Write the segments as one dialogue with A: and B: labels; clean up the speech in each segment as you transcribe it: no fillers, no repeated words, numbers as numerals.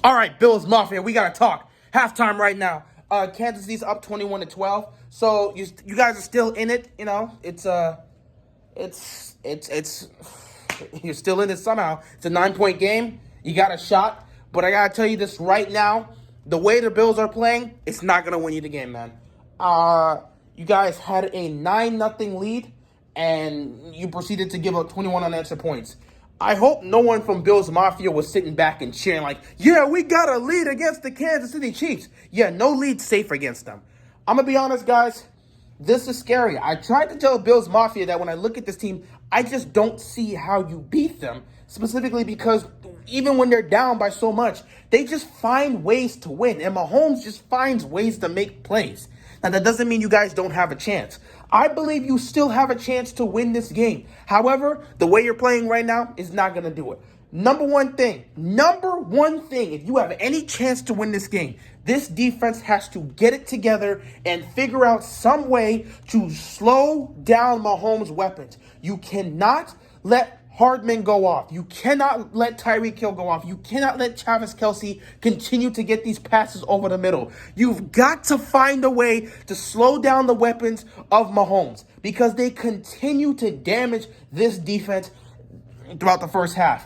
A: All right, Bills Mafia, we gotta talk. Halftime right now. Kansas City's up 21-12. So you guys are still in it. You know, it's you're still in it somehow. It's a 9-point game. You got a shot, but I gotta tell you this right now: the way the Bills are playing, it's not gonna win you the game, man. You guys had a 9-0 lead, and you proceeded to give up 21 unanswered points. I hope no one from Bills Mafia was sitting back and cheering like, yeah, we got a lead against the Kansas City Chiefs. Yeah, no lead safe against them. I'm going to be honest, guys. This is scary. I tried to tell Bills Mafia that when I look at this team, I just don't see how you beat them, specifically because even when they're down by so much, they just find ways to win, and Mahomes just finds ways to make plays. Now, that doesn't mean you guys don't have a chance. I believe you still have a chance to win this game. However, the way you're playing right now is not going to do it. Number one thing, if you have any chance to win this game, this defense has to get it together and figure out some way to slow down Mahomes' weapons. You cannot let Hardman go off. You cannot let Tyreek Hill go off. You cannot let Travis Kelce continue to get these passes over the middle. You've got to find a way to slow down the weapons of Mahomes because they continue to damage this defense throughout the first half.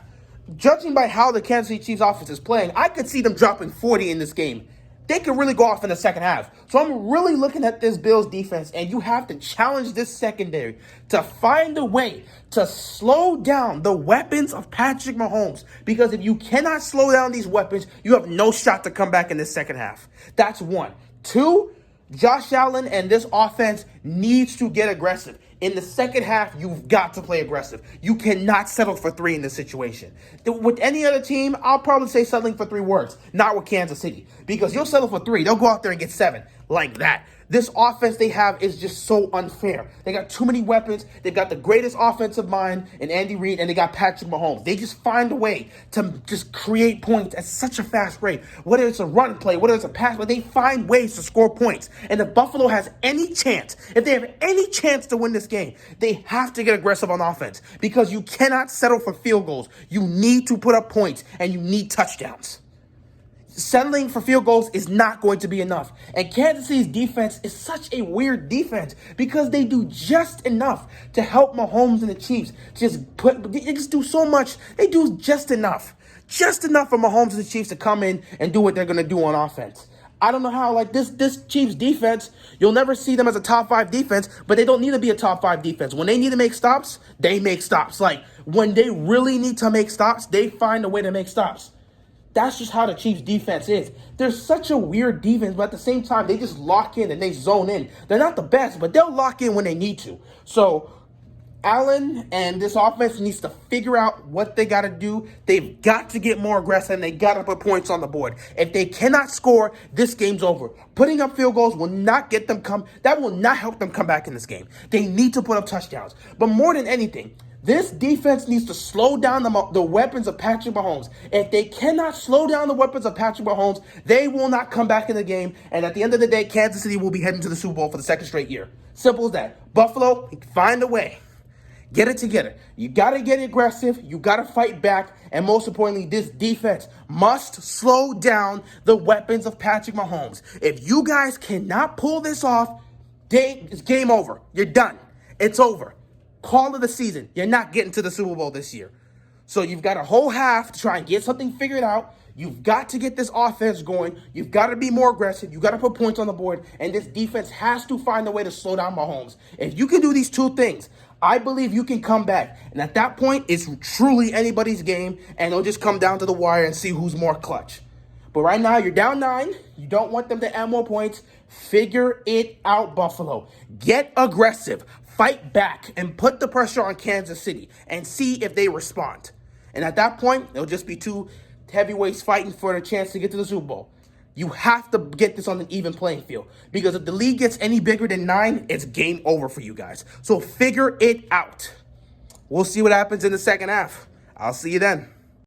A: Judging by how the Kansas City Chiefs offense is playing, I could see them dropping 40 in this game. They could really go off in the second half. So I'm really looking at this Bills defense, and you have to challenge this secondary to find a way to slow down the weapons of Patrick Mahomes. Because if you cannot slow down these weapons, you have no shot to come back in the second half. That's one. Two, Josh Allen and this offense needs to get aggressive. In the second half, you've got to play aggressive. You cannot settle for three in this situation. With any other team, I'll probably say settling for three works. Not with Kansas City. Because you'll settle for three. They'll go out there and get 7. Like that. This offense they have is just so unfair. They got too many weapons. They've got the greatest offensive mind in Andy Reid, and they got Patrick Mahomes. They just find a way to just create points at such a fast rate. Whether it's a run play, whether it's a pass play, they find ways to score points. And if Buffalo has any chance, if they have any chance to win this game, they have to get aggressive on offense because you cannot settle for field goals. You need to put up points, and you need touchdowns. Settling for field goals is not going to be enough. And Kansas City's defense is such a weird defense because they do just enough to help Mahomes and the Chiefs. They just do so much. They do just enough. Just enough for Mahomes and the Chiefs to come in and do what they're going to do on offense. I don't know how, like, this Chiefs defense, you'll never see them as a top 5 defense, but they don't need to be a top 5 defense. When they need to make stops, they make stops. Like, when they really need to make stops, they find a way to make stops. That's just how the Chiefs' defense is. They're such a weird defense, but at the same time, they just lock in and they zone in. They're not the best, but they'll lock in when they need to. So, Allen and this offense needs to figure out what they got to do. They've got to get more aggressive, and they got to put points on the board. If they cannot score, this game's over. Putting up field goals will not get them that will not help them come back in this game. They need to put up touchdowns. But more than anything, this defense needs to slow down the weapons of Patrick Mahomes. If they cannot slow down the weapons of Patrick Mahomes, they will not come back in the game. And at the end of the day, Kansas City will be heading to the Super Bowl for the second straight year. Simple as that. Buffalo, find a way. Get it together. You got to get aggressive. You got to fight back. And most importantly, this defense must slow down the weapons of Patrick Mahomes. If you guys cannot pull this off, it's game over. You're done. It's over. Call of the season. You're not getting to the Super Bowl this year. So you've got a whole half to try and get something figured out. You've got to get this offense going. You've got to be more aggressive. You've got to put points on the board. And this defense has to find a way to slow down Mahomes. If you can do these two things, I believe you can come back. And at that point, it's truly anybody's game. And it'll just come down to the wire and see who's more clutch. But right now, you're down 9. You don't want them to add more points. Figure it out, Buffalo. Get aggressive. Fight back and put the pressure on Kansas City and see if they respond. And at that point, it'll just be two heavyweights fighting for a chance to get to the Super Bowl. You have to get this on an even playing field because if the league gets any bigger than 9, it's game over for you guys. So figure it out. We'll see what happens in the second half. I'll see you then.